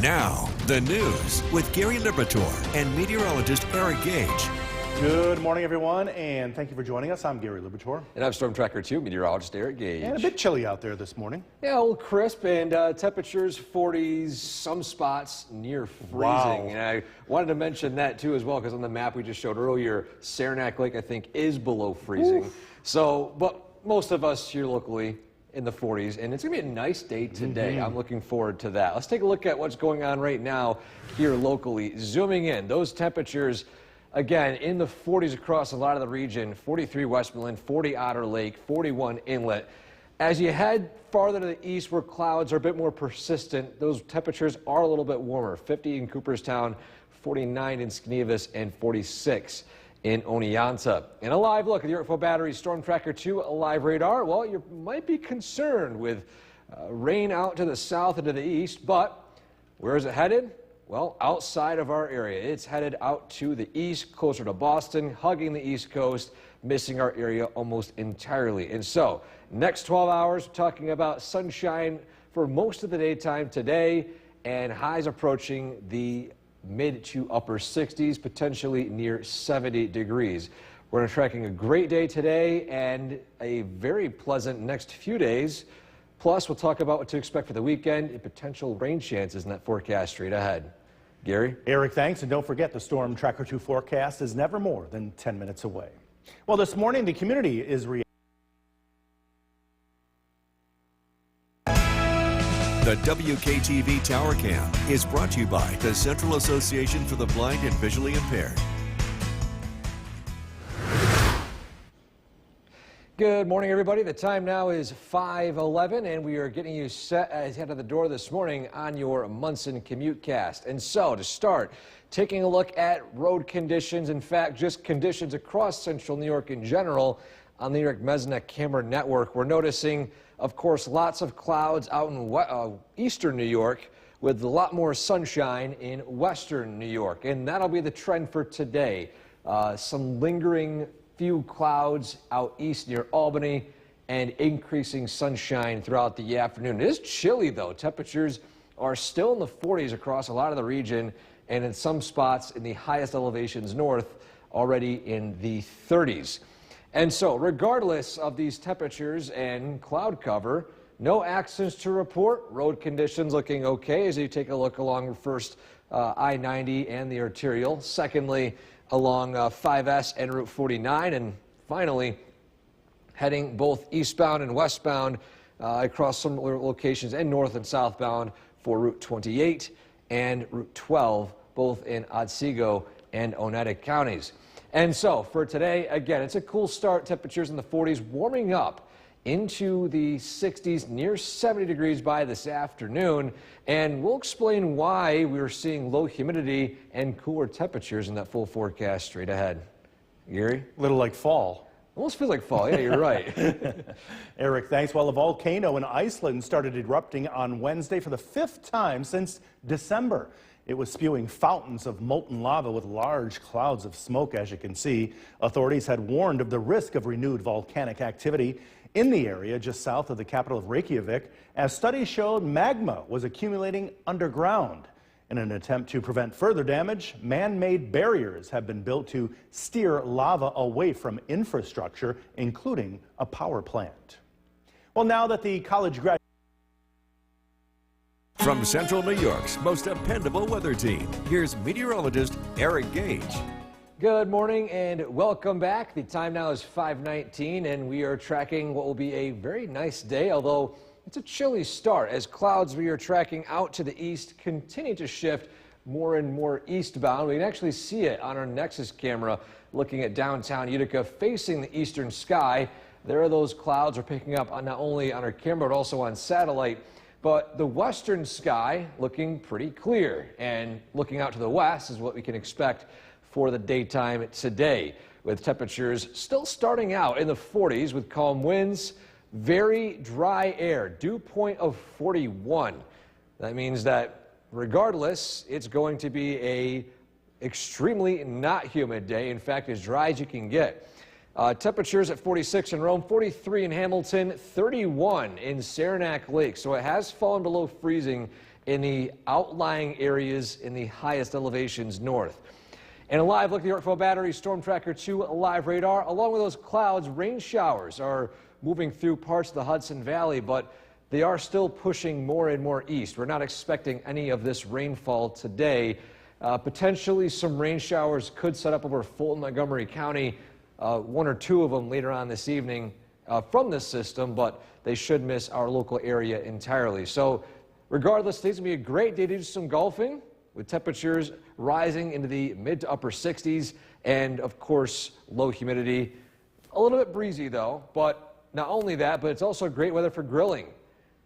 Now, the news with Gary Liberatore and meteorologist Eric Gage. Good morning, everyone, and thank you for joining us. I'm Gary Liberatore. And I'm Storm Tracker 2 meteorologist Eric Gage. And a bit chilly out there this morning. Yeah, a little crisp and temperatures 40s, some spots near freezing. Wow. And I wanted to mention that too as well, because on the map we just showed earlier, Saranac Lake I think is below freezing. Oof. So, but most of us here locally in the 40s, and it's going to be a nice day today. I'm looking forward to that. Let's take a look at what's going on right now here locally. Zooming in, those temperatures again in the 40s across a lot of the region. 43 Westmoreland, 40 Otter Lake, 41 Inlet. As you head farther to the east where clouds are a bit more persistent, those temperatures are a little bit warmer. 50 in Cooperstown, 49 in Skenevis, and 46 in Oneonta. And a live look at the Yorkville Battery Storm Tracker 2 live radar. Well, you might be concerned with rain out to the south and to the east, but where is it headed? Well, outside of our area. It's headed out to the east, closer to Boston, hugging the east coast, missing our area almost entirely. And so, next 12 hours, we're talking about sunshine for most of the daytime today, and highs approaching the mid to upper 60s, potentially near 70 degrees. We're going to be tracking a great day today and a very pleasant next few days. Plus, we'll talk about what to expect for the weekend and potential rain chances in that forecast straight ahead. Gary? Eric, thanks. And don't forget, the Storm Tracker 2 forecast is never more than 10 minutes away. Well, this morning, the community is The WKTV Tower Cam is brought to you by the Central Association for the Blind and Visually Impaired. Good morning, everybody. The time now is 5:11, and we are getting you set ahead of the door this morning on your Munson Commute Cast. And so, to start, taking a look at road conditions, in fact, just conditions across central New York in general on the New York Mesna camera network. We're noticing, of course, lots of clouds out in eastern New York with a lot more sunshine in western New York. And that'll be the trend for today. Some lingering few clouds out east near Albany and increasing sunshine throughout the afternoon. It is chilly, though. Temperatures are still in the 40s across a lot of the region, and in some spots in the highest elevations north already in the 30s. And so, regardless of these temperatures and cloud cover, no accidents to report. Road conditions looking okay as you take a look along first I-90 and the arterial. Secondly, along 5S and Route 49. And finally, heading both eastbound and westbound across some locations and north and southbound for Route 28 and Route 12, both in Otsego and Oneida counties. And so for today, again, it's a cool start. Temperatures in the 40s, warming up into the 60s, near 70 degrees by this afternoon. And we'll explain why we're seeing low humidity and cooler temperatures in that full forecast straight ahead. Gary? a little like fall. Almost feels like fall. Yeah, you're right. Eric, thanks. Well, a volcano in Iceland started erupting on Wednesday for the 5th time since December. It was spewing fountains of molten lava with large clouds of smoke, as you can see. Authorities had warned of the risk of renewed volcanic activity in the area just south of the capital of Reykjavik, as studies showed magma was accumulating underground. In an attempt to prevent further damage, man-made barriers have been built to steer lava away from infrastructure, including a power plant. Well, now that the college graduates From Central New York's most dependable weather team, here's meteorologist Eric Gage. Good morning and welcome back. The time now is 5:19, and we are tracking what will be a very nice day, although it's a chilly start as clouds we are tracking out to the east continue to shift more and more eastbound. We can actually see it on our Nexus camera looking at downtown Utica facing the eastern sky. There are those clouds we're picking up on not only on our camera but also on satellite. But the western sky looking pretty clear, and looking out to the west is what we can expect for the daytime today, with temperatures still starting out in the 40s with calm winds, very dry air, dew point of 41. That means that regardless, it's going to be a extremely not humid day. In fact, as dry as you can get. Temperatures at 46 in Rome, 43 in Hamilton, 31 in Saranac Lake. So it has fallen below freezing in the outlying areas in the highest elevations north. And a live look at the Yorkville Battery Storm Tracker 2 live radar. Along with those clouds, rain showers are moving through parts of the Hudson Valley, but they are still pushing more and more east. We're not expecting any of this rainfall today. Potentially some rain showers could set up over Fulton, Montgomery County, one or two of them later on this evening from this system, but they should miss our local area entirely. So regardless, today's going to be a great day to do some golfing, with temperatures rising into the mid to upper 60s and, of course, low humidity. A little bit breezy, though, but not only that, but it's also great weather for grilling.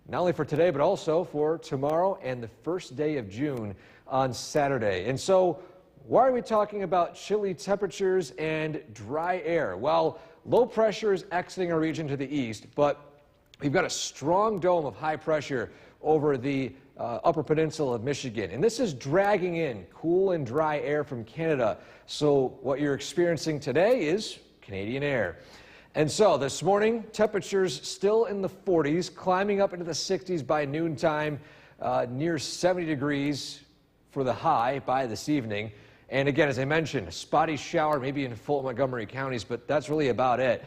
Not only for today, but also for tomorrow and the first day of June on Saturday. And so, why are we talking about chilly temperatures and dry air? Well, low pressure is exiting our region to the east, but we've got a strong dome of high pressure over the upper peninsula of Michigan. And this is dragging in cool and dry air from Canada. So what you're experiencing today is Canadian air. And so this morning, temperatures still in the 40s, climbing up into the 60s by noontime, near 70 degrees for the high by this evening. And again, as I mentioned, a spotty shower maybe in Fulton, Montgomery counties, but that's really about it.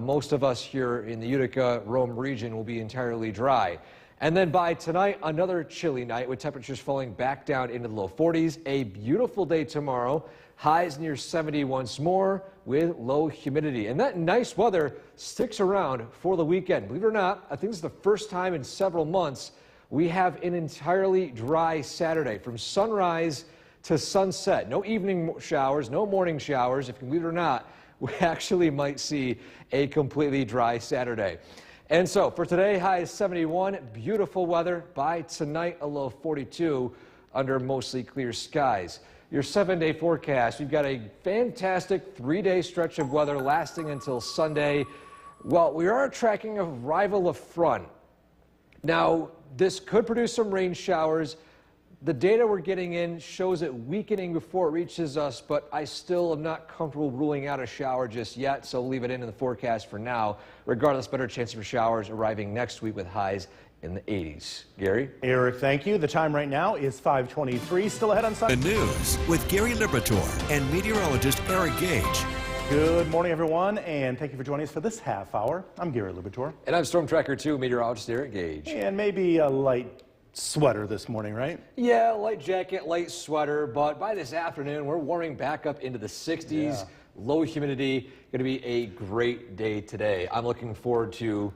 Most of us here in the Utica, Rome region will be entirely dry. And then by tonight, another chilly night with temperatures falling back down into the low 40s. A beautiful day tomorrow. Highs near 70 once more with low humidity. And that nice weather sticks around for the weekend. Believe it or not, I think this is the first time in several months we have an entirely dry Saturday from sunrise to sunset. No evening showers, no morning showers. If you can believe it or not, we actually might see a completely dry Saturday. And so for today, high is 71, beautiful weather. By tonight, a low 42 under mostly clear skies. Your 7-day forecast, you've got a fantastic 3-day stretch of weather lasting until Sunday. Well, we are tracking a rival of front. Now, this could produce some rain showers. The data we're getting in shows it weakening before it reaches us, but I still am not comfortable ruling out a shower just yet, so leave it in the forecast for now. Regardless, better chance for showers arriving next week with highs in the 80s. Gary? Eric, thank you. The time right now is 5:23. Still ahead on The Sunday. news with Gary Liberatore and meteorologist Eric Gage. Good morning, everyone, and thank you for joining us for this half hour. I'm Gary Liberatore. And I'm Storm Tracker 2 meteorologist Eric Gage. And maybe a light sweater this morning, right? Yeah, light jacket, light sweater, but by this afternoon, we're warming back up into the 60s. Yeah. Low humidity. Going to be a great day today. I'm looking forward to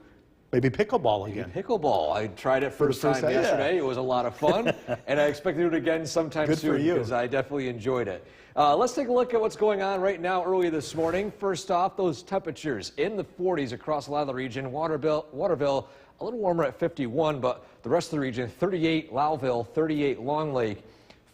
Maybe pickleball again. pickleball. I tried it first time time, yeah. yesterday. It was a lot of fun, and I expect to do it again sometime Good for soon you. because I definitely enjoyed it. Let's take a look at what's going on right now early this morning. First off, those temperatures in the 40s across a lot of the region. Waterville a little warmer at 51, but the rest of the region, 38 Lowville, 38 Long Lake,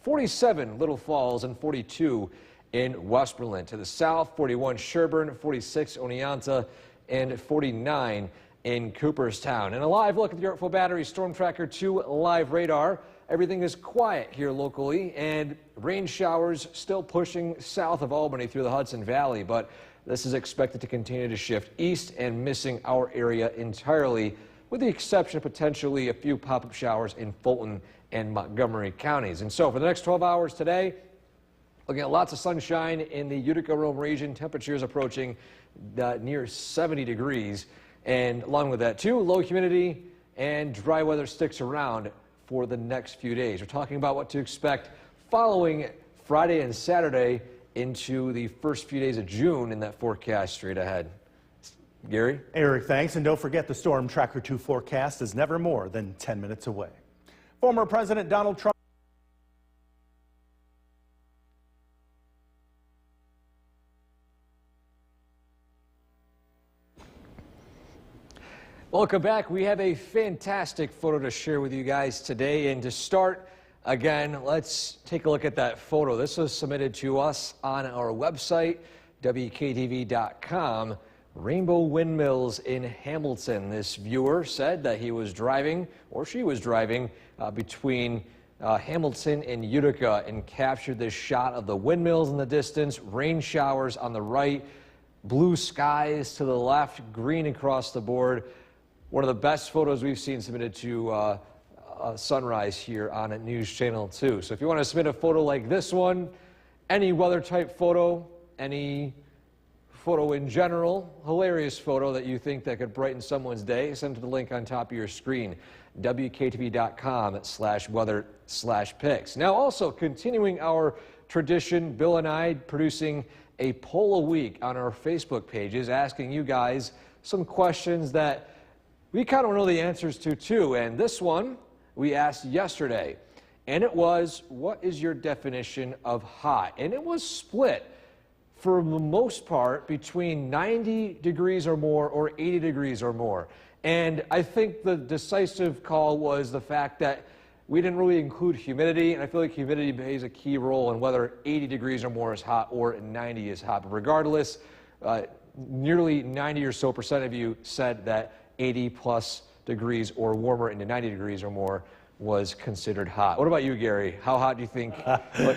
47 Little Falls, and 42 in Westmoreland. To the south, 41 Sherburne, 46 Oneonta, and 49 in Cooperstown. And a live look at the Yorkville Battery Storm Tracker 2 live radar. Everything is quiet here locally, and rain showers still pushing south of Albany through the Hudson Valley, but this is expected to continue to shift east and missing our area entirely, with the exception of potentially a few pop-up showers in Fulton and Montgomery counties. And so for the next 12 hours today, looking at lots of sunshine in the Utica-Rome region, temperatures approaching near 70 degrees. And along with that, too, low humidity and dry weather sticks around for the next few days. We're talking about what to expect following Friday and Saturday into the first few days of June in that forecast straight ahead. Gary? Eric, thanks. And don't forget, the Storm Tracker 2 forecast is never more than 10 minutes away. Former President Donald Trump. Welcome back. We have a fantastic photo to share with you guys today. And to start, again, let's take a look at that photo. This was submitted to us on our website, WKTV.com. Rainbow Windmills in Hamilton. This viewer said that he was driving, or she was driving, between Hamilton and Utica and captured this shot of the windmills in the distance, rain showers on the right, blue skies to the left, green across the board. One of the best photos we've seen submitted to sunrise here on News Channel 2. So if you want to submit a photo like this one, any weather type photo, any photo in general, hilarious photo that you think that could brighten someone's day, send to the link on top of your screen, WKTV.com/weather/pics. Now also continuing our tradition, Bill and I producing a poll a week on our Facebook pages, asking you guys some questions that we kind of know the answers to too. And this one we asked yesterday, and it was, what is your definition of hot? And it was split for the most part between 90 degrees or more or 80 degrees or more. And I think the decisive call was the fact that we didn't really include humidity, and I feel like humidity plays a key role in whether 80 degrees or more is hot or 90 is hot. But regardless, nearly 90 or so % of you said that 80 plus degrees or warmer into 90 degrees or more was considered hot. What about you, Gary? How hot do you think?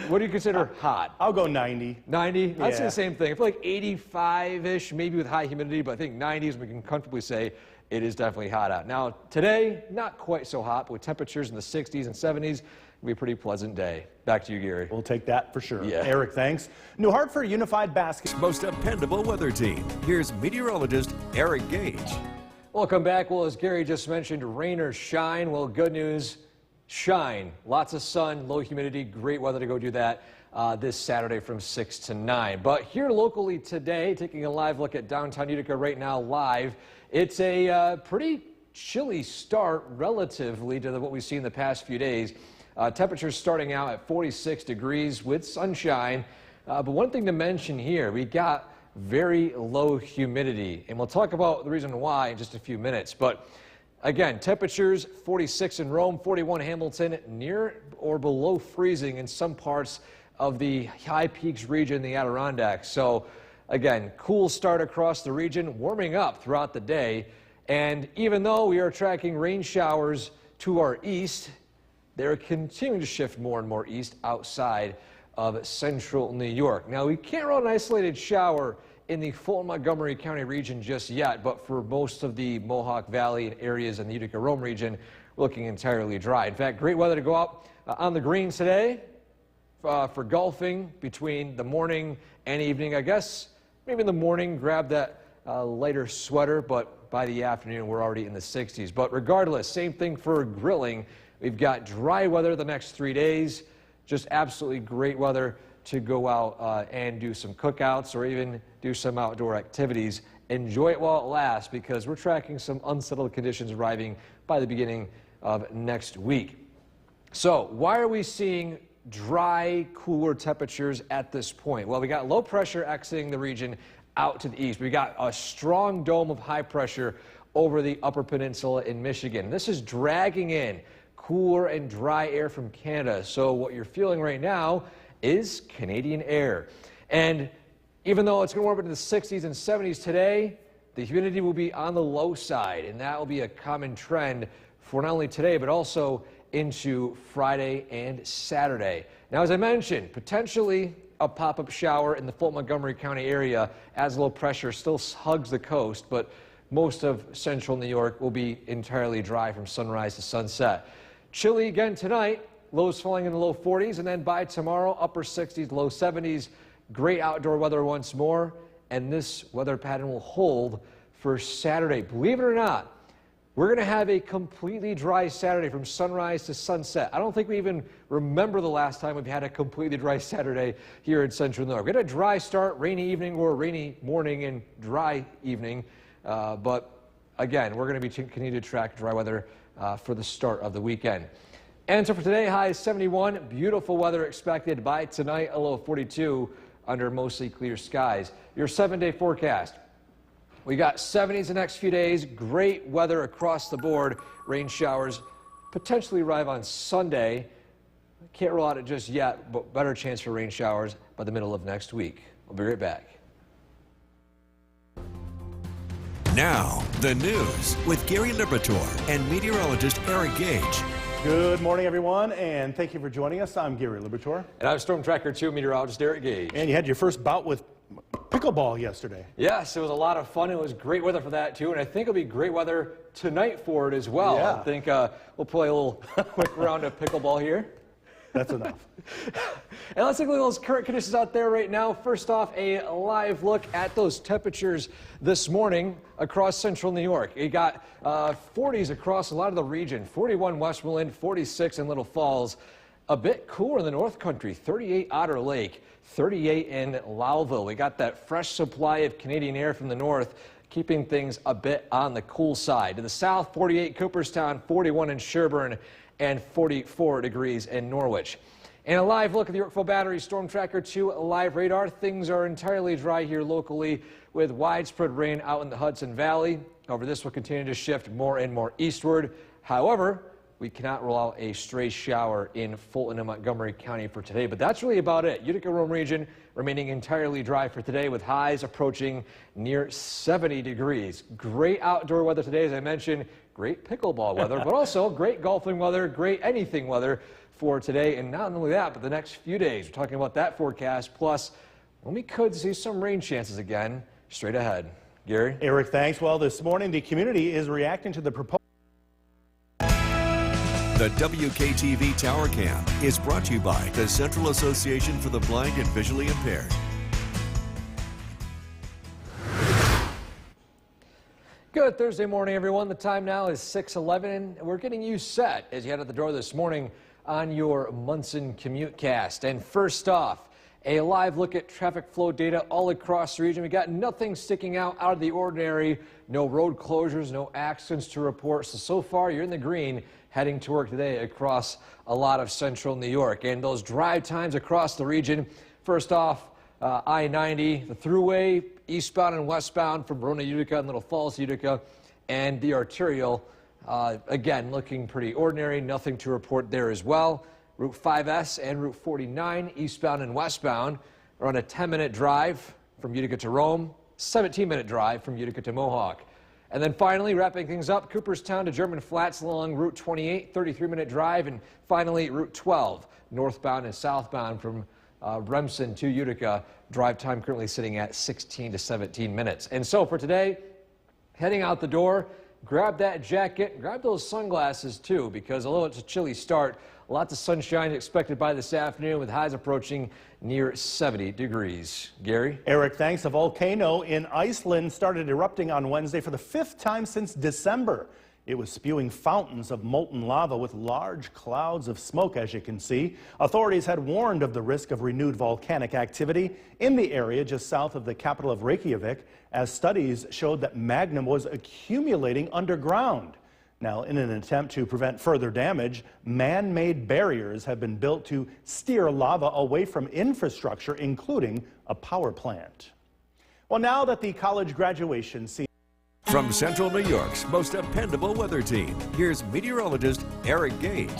What do you consider hot? I'll go 90. 90? I'd say Yeah. the same thing. I feel like 85-ish, maybe with high humidity, but I think 90s we can comfortably say it is definitely hot out. Now, today, not quite so hot, but with temperatures in the 60s and 70s, it'll be a pretty pleasant day. Back to you, Gary. We'll take that for sure. Yeah. Eric, thanks. New Hartford Unified Basket. Most dependable weather team. Here's meteorologist Eric Gage. Welcome back. Well, as Gary just mentioned, rain or shine. Well, good news, shine. Lots of sun, low humidity, great weather to go do that this Saturday from 6 to 9. But here locally today, taking a live look at downtown Utica right now live, it's a pretty chilly start relatively to what we've seen the past few days. Temperatures starting out at 46 degrees with sunshine. But one thing to mention here, we got very low humidity, and we'll talk about the reason why in just a few minutes. But again, temperatures 46 in Rome, 41 Hamilton, near or below freezing in some parts of the High Peaks region, the Adirondacks. So again, cool start across the region, warming up throughout the day. And even though we are tracking rain showers to our east, they're continuing to shift more and more east outside of central New York. Now, we can't run an isolated shower in the Fulton Montgomery County region just yet, but for most of the Mohawk Valley and areas in the Utica Rome region, we're looking entirely dry. In fact, great weather to go out on the greens today for golfing between the morning and evening. I guess maybe in the morning, grab that lighter sweater, but by the afternoon, we're already in the 60s. But regardless, same thing for grilling. We've got dry weather the next 3 days, just absolutely great weather to go out and do some cookouts or even do some outdoor activities. Enjoy it while it lasts, because we're tracking some unsettled conditions arriving by the beginning of next week. So why are we seeing dry, cooler temperatures at this point? Well, we got low pressure exiting the region out to the east. We got a strong dome of high pressure over the Upper Peninsula in Michigan. This is dragging in cooler and dry air from Canada. So what you're feeling right now is Canadian air. And even though it's going to warm up into the 60s and 70s today, the humidity will be on the low side, and that will be a common trend for not only today, but also into Friday and Saturday. Now, as I mentioned, potentially a pop-up shower in the Fulton Montgomery County area as low pressure still hugs the coast, but most of central New York will be entirely dry from sunrise to sunset. Chilly again tonight, lows falling in the low 40s, and then by tomorrow, upper 60s, low 70s. Great outdoor weather once more, and this weather pattern will hold for Saturday. Believe it or not, we're going to have a completely dry Saturday from sunrise to sunset. I don't think we even remember the last time we've had a completely dry Saturday here in central New York. We had a dry start, rainy evening, or rainy morning and dry evening, but again, we're going to be continuing to track dry weather for the start of the weekend. And so for today, high is 71. Beautiful weather expected by tonight, a low of 42 under mostly clear skies. Your 7-day forecast. We got 70s the next few days. Great weather across the board. Rain showers potentially arrive on Sunday. Can't rule out it just yet, but better chance for rain showers by the middle of next week. We'll be right back. Now, the news with Gary Liberatore and meteorologist Eric Gage. Good morning, everyone, and thank you for joining us. I'm Gary Liberatore. And I'm Storm Tracker 2 meteorologist Eric Gage. And you had your first bout with pickleball yesterday. Yes, it was a lot of fun. It was great weather for that, too. And I think it'll be great weather tonight for it as well. Yeah. I think we'll play a little quick round of pickleball here. That's enough. And let's take a look at those current conditions out there right now. First off, a live look at those temperatures this morning across central New York. You got 40s across a lot of the region. 41 Westmoreland, 46 in Little Falls. A bit cooler in the North Country, 38 Otter Lake, 38 in Lowville. We got that fresh supply of Canadian air from the north, keeping things a bit on the cool side. To the south, 48 Cooperstown, 41 in Sherburne, and 44 degrees in Norwich. And a live look at the Yorkville Battery Storm Tracker 2 live radar. Things are entirely dry here locally with widespread rain out in the Hudson Valley. However, this will continue to shift more and more eastward. However, we cannot rule out a stray shower in Fulton and Montgomery County for today, but that's really about it. Utica-Rome region remaining entirely dry for today with highs approaching near 70 degrees. Great outdoor weather today, as I mentioned. Great pickleball weather, but also great golfing weather, great anything weather for today. And not only that, but the next few days. We're talking about that forecast, plus when we could see some rain chances again straight ahead. Gary? Eric, thanks. Well, this morning the community is reacting to the proposal. The WKTV Tower Cam is brought to you by the Central Association for the Blind and Visually Impaired. Good Thursday morning, everyone. The time now is 6:11. We're getting you set as you head out the door this morning on your Munson Commute Cast. And first off, a live look at traffic flow data all across the region. We got nothing sticking out of the ordinary. No road closures, no accidents to report. So far, you're in the green heading to work today across a lot of central New York. And those drive times across the region, first off, I-90, the thruway, eastbound and westbound from Verona, Utica and Little Falls, Utica, and the arterial, again, looking pretty ordinary. Nothing to report there as well. Route 5S and Route 49, eastbound and westbound, are on a 10-minute drive from Utica to Rome, 17-minute drive from Utica to Mohawk. And then finally, wrapping things up, Cooperstown to German Flats along Route 28, 33-minute drive, and finally Route 12, northbound and southbound from Remsen to Utica. Drive time currently sitting at 16 to 17 minutes. And so for today, heading out the door, grab that jacket, grab those sunglasses too, because although it's a chilly start, lots of sunshine expected by this afternoon with highs approaching near 70 degrees. Gary? Eric, thanks. A volcano in Iceland started erupting on Wednesday for the 5th time since December. It was spewing fountains of molten lava with large clouds of smoke, as you can see. Authorities had warned of the risk of renewed volcanic activity in the area just south of the capital of Reykjavik, as studies showed that magma was accumulating underground. Now, in an attempt to prevent further damage, man-made barriers have been built to steer lava away from infrastructure, including a power plant. Well, now that the college graduation season... From Central New York's most dependable weather team, here's meteorologist Eric Gage.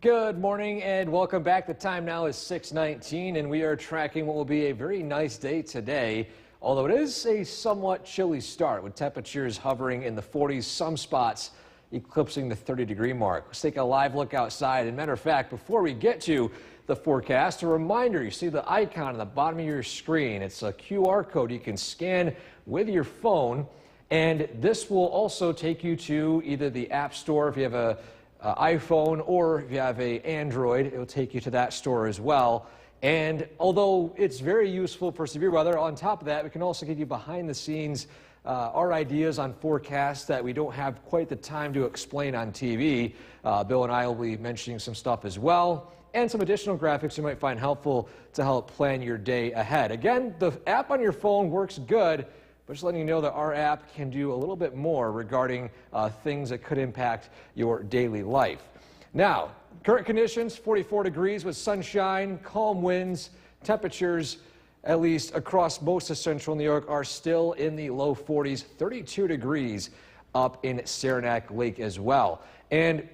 Good morning and welcome back. The time now is 6:19 and we are tracking what will be a very nice day today, although it is a somewhat chilly start with temperatures hovering in the 40s, some spots eclipsing the 30-degree mark. Let's take a live look outside. And matter of fact, before we get to the forecast, a reminder, you see the icon on the bottom of your screen. It's a QR code you can scan with your phone. And this will also take you to either the App Store if you have a iPhone, or if you have an Android, it will take you to that store as well. And although it's very useful for severe weather, on top of that, we can also give you behind the scenes our ideas on forecasts that we don't have quite the time to explain on TV. Bill and I will be mentioning some stuff as well, and some additional graphics you might find helpful to help plan your day ahead. Again, the app on your phone works good, but just letting you know that our app can do a little bit more regarding things that could impact your daily life. Now, current conditions, 44 degrees with sunshine, calm winds, temperatures, at least across most of central New York, are still in the low 40s, 32 degrees up in Saranac Lake as well. And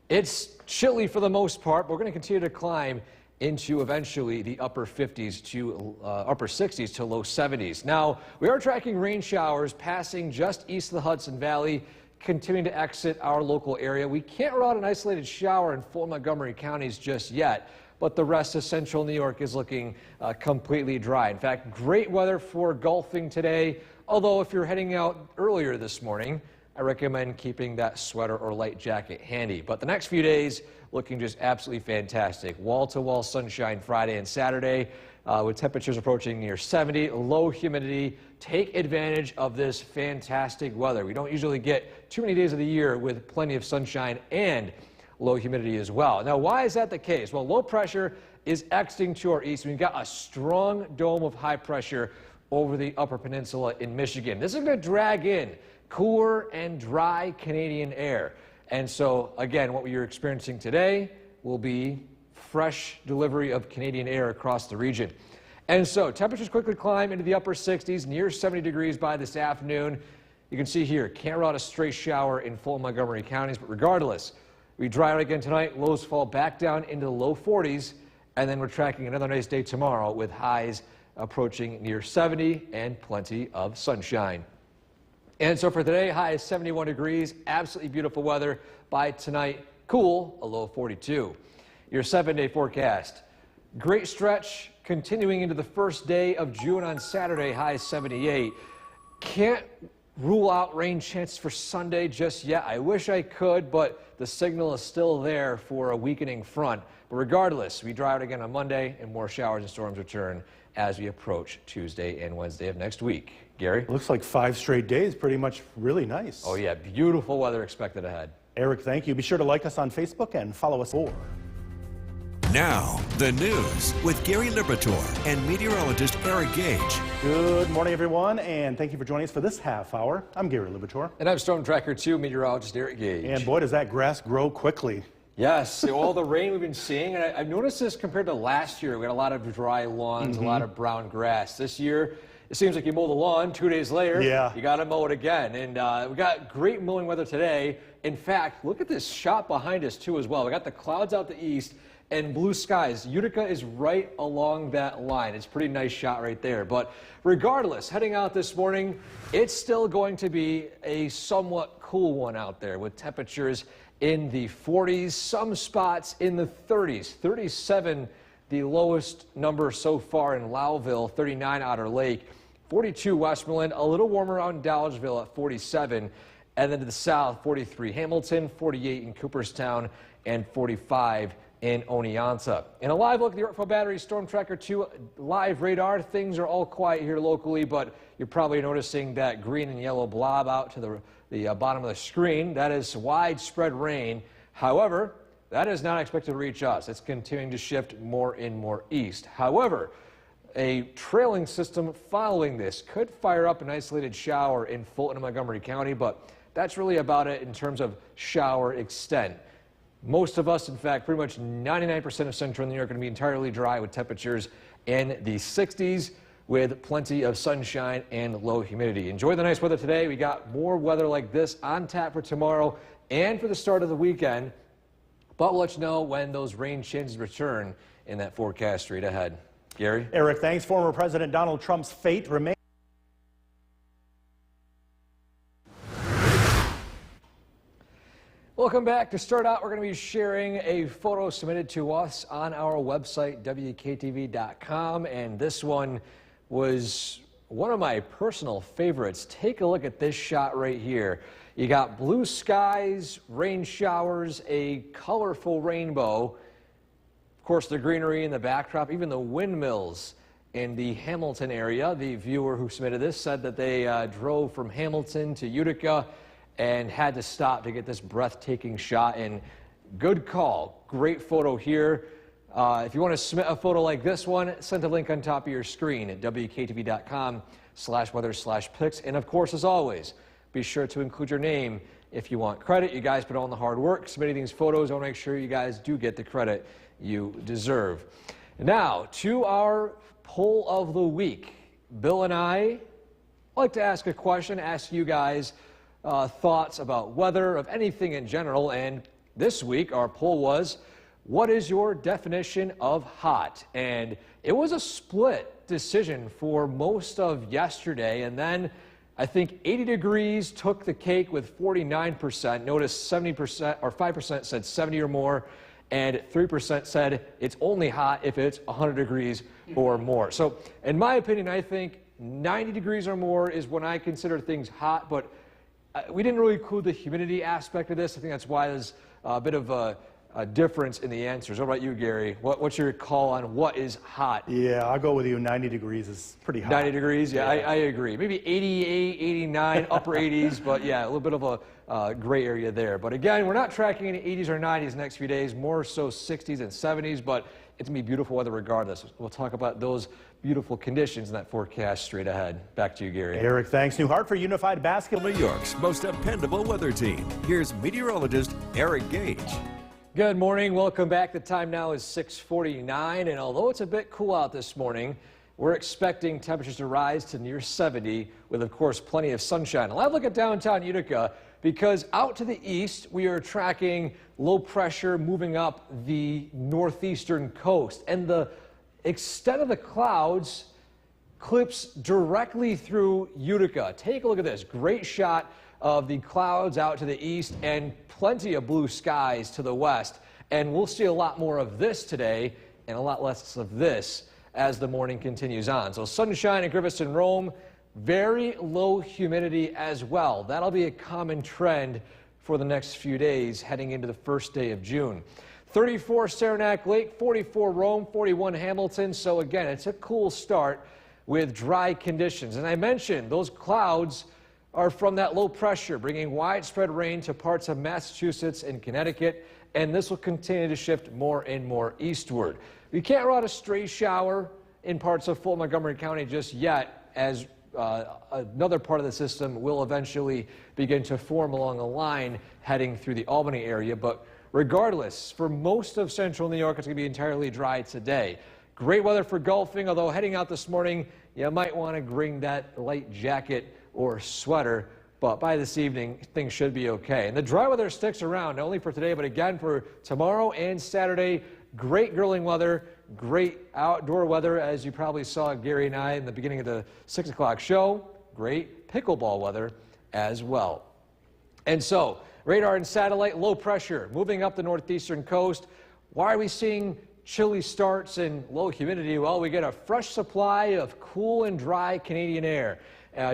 it's chilly for the most part, but we're going to continue to climb into eventually the upper 50s to upper 60s to low 70s. Now, we are tracking rain showers passing just east of the Hudson Valley continuing to exit our local area. We can't rule out an isolated shower in Fulton and Montgomery counties just yet, but the rest of central New York is looking completely dry. In fact, great weather for golfing today, although if you're heading out earlier this morning, I recommend keeping that sweater or light jacket handy. But the next few days looking just absolutely fantastic. Wall-to-wall sunshine Friday and Saturday with temperatures approaching near 70, low humidity. Take advantage of this fantastic weather. We don't usually get too many days of the year with plenty of sunshine and low humidity as well. Now, why is that the case? Well, low pressure is exiting to our east. We've got a strong dome of high pressure over the Upper Peninsula in Michigan. This is going to drag in cooler and dry Canadian air. And so, again, what you're experiencing today will be fresh delivery of Canadian air across the region. And so, temperatures quickly climb into the upper 60s, near 70 degrees by this afternoon. You can see here, can't rule out a stray shower in Fulton, Montgomery counties, but regardless, we dry out again tonight. Lows fall back down into the low 40s, and then we're tracking another nice day tomorrow with highs approaching near 70 and plenty of sunshine. And so for today, high is 71 degrees, absolutely beautiful weather. By tonight, cool, a low of 42. Your 7-day forecast. Great stretch continuing into the first day of June on Saturday, high 78. Can't rule out rain chances for Sunday just yet. I wish I could, but the signal is still there for a weakening front. But regardless, we dry out again on Monday and more showers and storms return as we approach Tuesday and Wednesday of next week. Gary? Looks like 5 straight days, pretty much really nice. Oh yeah, beautiful weather expected ahead. Eric, thank you. Be sure to like us on Facebook and follow us more. Now, the news with Gary Liberatore and meteorologist Eric Gage. Good morning, everyone, and thank you for joining us for this half hour. I'm Gary Liberatore. And I'm Storm Tracker 2 meteorologist Eric Gage. And boy, does that grass grow quickly. Yes, all the rain we've been seeing, and I've noticed this compared to last year. We had a lot of dry lawns, a lot of brown grass. This year, it seems like you mow the lawn, 2 days later, you got to mow it again. And we got great mowing weather today. In fact, look at this shot behind us, too, as well. We got the clouds out the east and blue skies. Utica is right along that line. It's a pretty nice shot right there. But regardless, heading out this morning, it's still going to be a somewhat cool one out there with temperatures in the 40s, some spots in the 30s. 37, the lowest number so far in Lowville, 39 Otter Lake, 42 Westmoreland, a little warmer out in Dolgeville at 47, and then to the south, 43 Hamilton, 48 in Cooperstown, and 45 in Oneonta. In a live look at the Yorkville Battery Storm Tracker 2 live radar, things are all quiet here locally, but you're probably noticing that green and yellow blob out to the bottom of the screen. That is widespread rain. However, that is not expected to reach us. It's continuing to shift more and more east. However, a trailing system following this could fire up an isolated shower in Fulton and Montgomery County, but that's really about it in terms of shower extent. Most of us, in fact, pretty much 99% of central New York are going to be entirely dry with temperatures in the 60s with plenty of sunshine and low humidity. Enjoy the nice weather today. We got more weather like this on tap for tomorrow and for the start of the weekend, but we'll let you know when those rain chances return in that forecast straight ahead. Gary? Eric, thanks. Former President Donald Trump's fate remains. Welcome back. To start out, we're going to be sharing a photo submitted to us on our website, WKTV.com, and this one was one of my personal favorites. Take a look at this shot right here. You got blue skies, rain showers, a colorful rainbow. Of course, the greenery in the backdrop, even the windmills in the Hamilton area. The viewer who submitted this said that they drove from Hamilton to Utica and had to stop to get this breathtaking shot. And good call. Great photo here. If you want to submit a photo like this one, send a link on top of your screen at WKTV.com/weather/pics. And of course, as always, be sure to include your name if you want credit. You guys put all in the hard work submitting these photos. I want to make sure you guys do get the credit you deserve. Now, to our poll of the week. Bill and I like to ask a question, ask you guys thoughts about weather, of anything in general. And this week, our poll was, what is your definition of hot? And it was a split decision for most of yesterday. And then I think 80 degrees took the cake with 49%. Notice 70% or 5% said 70 or more, and 3% said it's only hot if it's 100 degrees or more. So in my opinion, I think 90 degrees or more is when I consider things hot, but we didn't really include the humidity aspect of this. I think that's why there's a bit of a difference in the answers. What about you, Gary? What's your call on what is hot? Yeah, I'll go with you. 90 degrees is pretty hot. 90 degrees? Yeah, I agree. Maybe 88, 89, upper 80s, but yeah, a little bit of a gray area there. But again, we're not tracking any 80s or 90s next few days, more so 60s and 70s, but it's going to be beautiful weather regardless. We'll talk about those beautiful conditions in that forecast straight ahead. Back to you, Gary. Eric, thanks. New Hartford Unified Basketball. New York's most dependable weather team. Here's meteorologist Eric Gage. Good morning. Welcome back. The time now is 6:49, and although it's a bit cool out this morning, we're expecting temperatures to rise to near 70 with, of course, plenty of sunshine. I'll have a look at downtown Utica because out to the east, we are tracking low pressure moving up the northeastern coast, and the extent of the clouds clips directly through Utica. Take a look at this. Great shot of the clouds out to the east and plenty of blue skies to the west. And we'll see a lot more of this today and a lot less of this as the morning continues on. So sunshine in Griffiths and Rome, very low humidity as well. That'll be a common trend for the next few days heading into the first day of June. 34 Saranac Lake, 44 Rome, 41 Hamilton. So again, it's a cool start with dry conditions. And I mentioned those clouds are from that low pressure, bringing widespread rain to parts of Massachusetts and Connecticut, and this will continue to shift more and more eastward. We can't rule out a stray shower in parts of Fulton Montgomery County just yet, as another part of the system will eventually begin to form along the line heading through the Albany area. But regardless, for most of central New York, it's going to be entirely dry today. Great weather for golfing, although heading out this morning, you might want to bring that light jacket or sweater, but by this evening, things should be okay. And the dry weather sticks around, not only for today, but again for tomorrow and Saturday. Great grilling weather, great outdoor weather, as you probably saw Gary and I in the beginning of the 6 o'clock show. Great pickleball weather as well. And so, radar and satellite, low pressure, moving up the northeastern coast. Why are we seeing chilly starts and low humidity? Well, we get a fresh supply of cool and dry Canadian air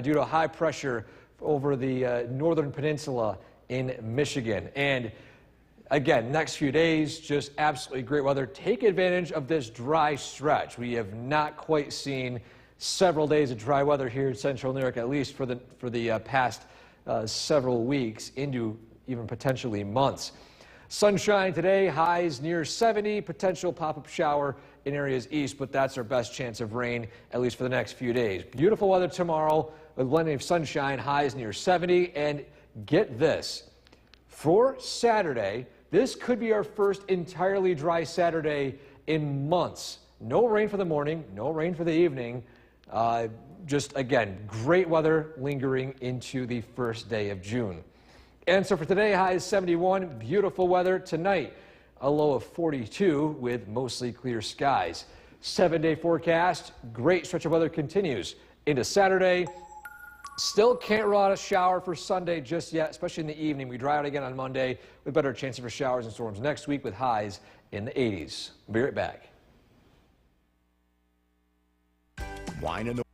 due to high pressure over the northern peninsula in Michigan. And again, next few days, just absolutely great weather. Take advantage of this dry stretch. We have not quite seen several days of dry weather here in central New York, at least for the past several weeks into even potentially months. Sunshine today, highs near 70, potential pop-up shower in areas east, but that's our best chance of rain, at least for the next few days. Beautiful weather tomorrow with plenty of sunshine, highs near 70. And get this, for Saturday, this could be our first entirely dry Saturday in months. No rain for the morning, no rain for the evening. Just, again, great weather lingering into the first day of June. And so for today, high is 71, beautiful weather. Tonight, a low of 42 with mostly clear skies. 7-day forecast, great stretch of weather continues into Saturday. Still can't rule out a shower for Sunday just yet, especially in the evening. We dry out again on Monday with better chances for showers and storms next week with highs in the 80s. We'll be right back. Wine in the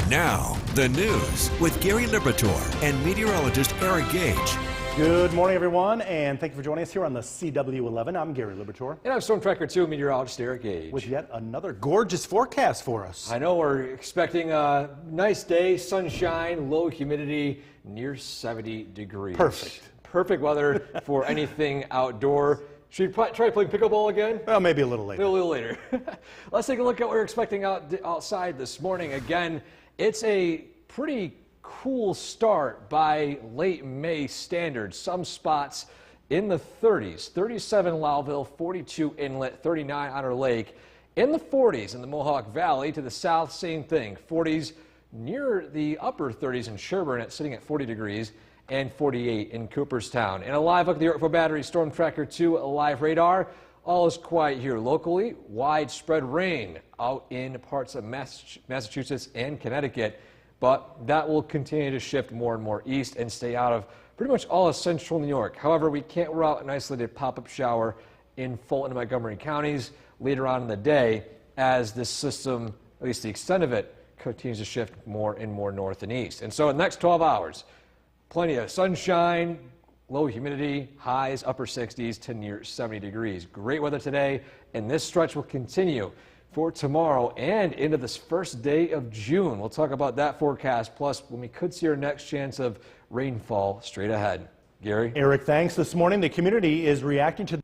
Now, the news with Gary Liberatore and meteorologist Eric Gage. Good morning, everyone, and thank you for joining us here on the CW11. I'm Gary Liberatore. And I'm Storm Tracker 2 meteorologist Eric Gage. With yet another gorgeous forecast for us. I know we're expecting a nice day, sunshine, low humidity, near 70 degrees. Perfect. Perfect weather for anything outdoor. Should we try playing pickleball again? Well, maybe a little later. A little later. Let's take a look at what we're expecting outside this morning. Again, it's a pretty cool start by late May standards. Some spots in the 30s, 37 Lowville, 42 Inlet, 39 Otter Lake. In the 40s in the Mohawk Valley. To the south, same thing. 40s near the upper 30s in Sherburne, it's sitting at 40 degrees, and 48 in Cooperstown. And a live look at the Yorkville Battery Storm Tracker 2 live radar. all is quiet here locally. Widespread rain out in parts of Massachusetts and Connecticut, but that will continue to shift more and more east and stay out of pretty much all of central New York. However, we can't rule out an isolated pop-up shower in Fulton and Montgomery counties later on in the day as this system, at least the extent of it, continues to shift more and more north and east. And so in the next 12 hours, plenty of sunshine, low humidity, highs upper 60s to near 70 degrees. Great weather today, and this stretch will continue for tomorrow and into this first day of June. We'll talk about that forecast, plus when we could see our next chance of rainfall straight ahead. Gary? Eric, thanks. This morning, the community is reacting to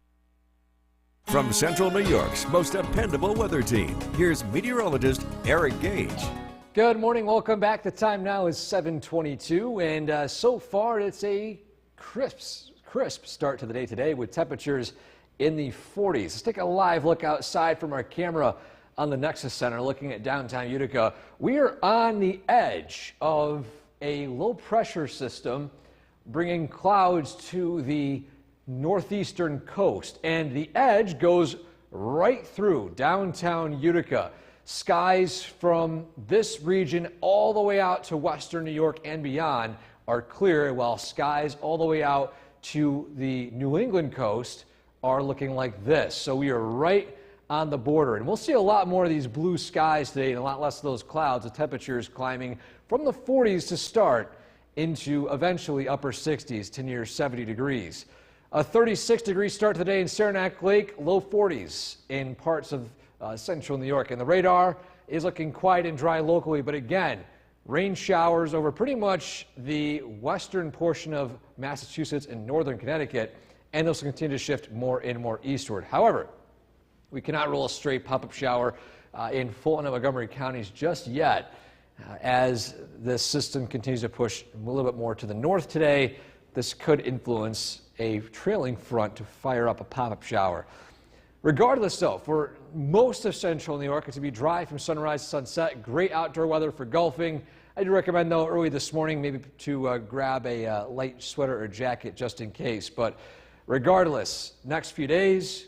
From Central New York's most dependable weather team, here's meteorologist Eric Gage. Good morning. Welcome back. The time now is 7:22, and so far it's a crisp start to the day today with temperatures in the 40s. Let's take a live look outside from our camera on the Nexus Center looking at downtown Utica. We are on the edge of a low pressure system bringing clouds to the northeastern coast, and the edge goes right through downtown Utica. Skies from this region all the way out to western New York and beyond are clear, while skies all the way out to the New England coast are looking like this. So we are right on the border, and we'll see a lot more of these blue skies today and a lot less of those clouds. The temperatures climbing from the 40s to start into eventually upper 60s to near 70 degrees. A 36-degree start to the day in Saranac Lake, low 40s in parts of central New York. And the radar is looking quiet and dry locally, but again, rain showers over pretty much the western portion of Massachusetts and northern Connecticut, and those will continue to shift more and more eastward. However, we cannot rule a straight pop-up shower in Fulton and Montgomery counties just yet as this system continues to push a little bit more to the north today. This could influence a trailing front to fire up a pop-up shower. Regardless, though, for most of central New York, it's going to be dry from sunrise to sunset. Great outdoor weather for golfing. I do recommend, though, early this morning maybe to grab a light sweater or jacket just in case. But regardless, next few days,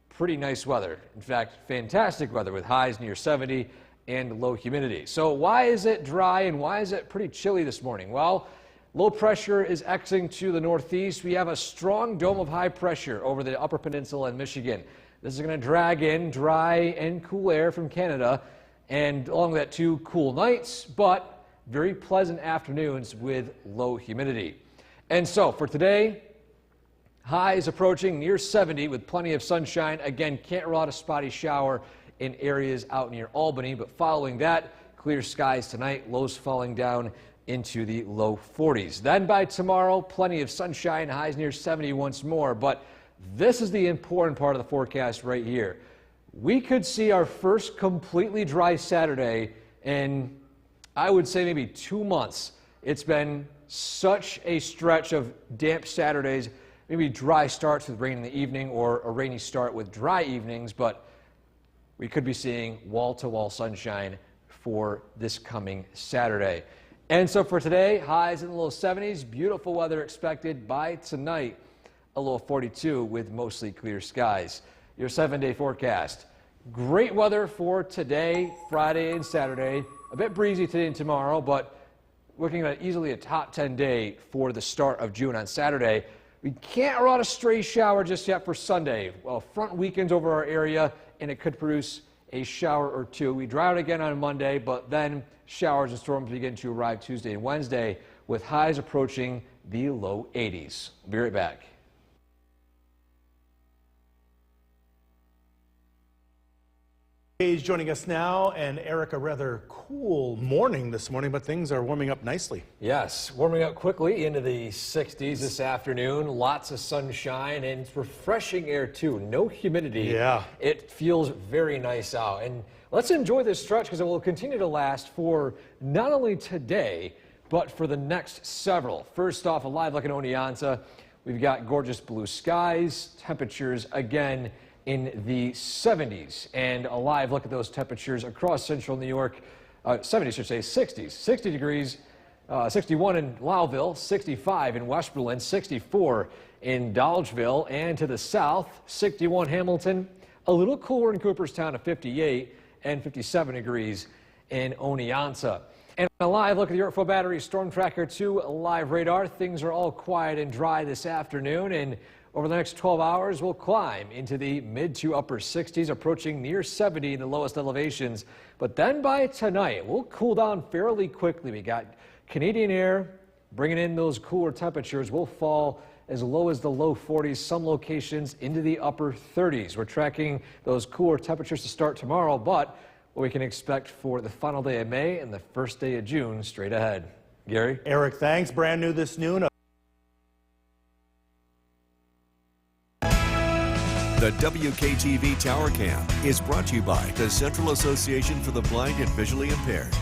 pretty nice weather. In fact, fantastic weather with highs near 70 and low humidity. So why is it dry and why is it pretty chilly this morning? Well, low pressure is exiting to the northeast. We have a strong dome of high pressure over the Upper Peninsula in Michigan. This is going to drag in dry and cool air from Canada, and along with that, two cool nights, but very pleasant afternoons with low humidity. And so for today, highs approaching near 70 with plenty of sunshine. Again, can't rule out a spotty shower in areas out near Albany, but following that, clear skies tonight, lows falling down into the low 40s. Then by tomorrow, plenty of sunshine, highs near 70 once more. But this is the important part of the forecast right here. We could see our first completely dry Saturday in, I would say, maybe 2 months. It's been such a stretch of damp Saturdays, maybe dry starts with rain in the evening or a rainy start with dry evenings, but we could be seeing wall-to-wall sunshine for this coming Saturday. And so for today, highs in the low 70s, beautiful weather expected by tonight, a low 42 with mostly clear skies. Your 7-day forecast. Great weather for today, Friday and Saturday. A bit breezy today and tomorrow, but looking at easily a top 10 day for the start of June on Saturday. We can't rule out a stray shower just yet for Sunday. Well, front weekends over our area, and it could produce a shower or two. We dry out again on Monday, but then showers and storms begin to arrive Tuesday and Wednesday with highs approaching the low 80s. We'll be right back. Gage joining us now, and Eric, a rather cool morning this morning, but things are warming up nicely. Yes, warming up quickly into the 60s this afternoon. Lots of sunshine and it's refreshing air too. No humidity. Yeah. It feels very nice out. And let's enjoy this stretch because it will continue to last for not only today, but for the next several. First off, a live look at Oneonta. We've got gorgeous blue skies, temperatures again in the 70s, and a live look at those temperatures across central New York. 70s, should say 60s. 60 degrees 61 in Lowville, 65 in West Berlin, 64 in Dolgeville, and to the south, 61 Hamilton, a little cooler in Cooperstown at 58 and 57 degrees in Oneonta. And a live look at the Yorkville Battery Storm Tracker 2 live radar. Things are all quiet and dry this afternoon, and over the next 12 hours, we'll climb into the mid to upper 60s, approaching near 70 in the lowest elevations. But then by tonight, we'll cool down fairly quickly. We got Canadian air bringing in those cooler temperatures. We'll fall as low as the low 40s, some locations into the upper 30s. We're tracking those cooler temperatures to start tomorrow, but what we can expect for the final day of May and the first day of June straight ahead. Gary? Eric, thanks. Brand new this noon. The WKTV Tower Cam is brought to you by the Central Association for the Blind and Visually Impaired.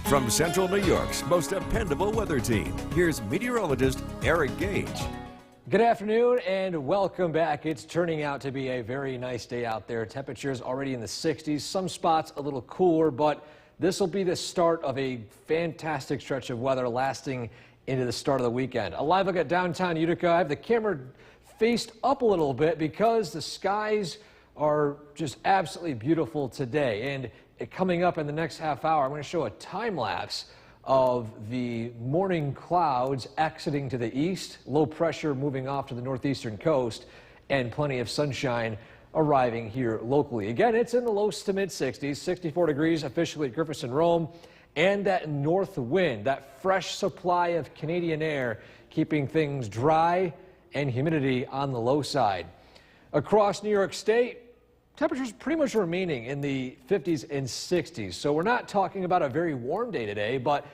From Central New York's most dependable weather team, here's meteorologist Eric Gage. Good afternoon and welcome back. It's turning out to be a very nice day out there. Temperatures already in the 60s, some spots a little cooler, but this will be the start of a fantastic stretch of weather lasting into the start of the weekend. A live look at downtown Utica. I have the camera faced up a little bit because the skies are just absolutely beautiful today. And coming up in the next half hour, I'm going to show a time lapse of the morning clouds exiting to the east, low pressure moving off to the northeastern coast, and plenty of sunshine arriving here locally. Again, it's in the low to mid 60s, 64 degrees officially at Griffiths and Rome, and that north wind, that fresh supply of Canadian air, keeping things dry and humidity on the low side. Across New York State, temperatures pretty much remaining in the 50s and 60s. So we're not talking about a very warm day today, but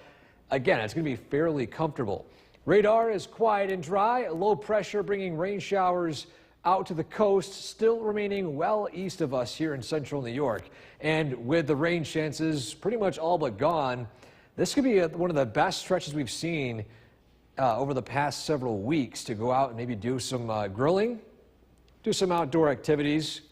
again, it's going to be fairly comfortable. Radar is quiet and dry, low pressure bringing rain showers out to the coast, still remaining well east of us here in central New York. And with the rain chances pretty much all but gone, this could be one of the best stretches we've seen over the past several weeks to go out and maybe do some grilling, do some outdoor activities,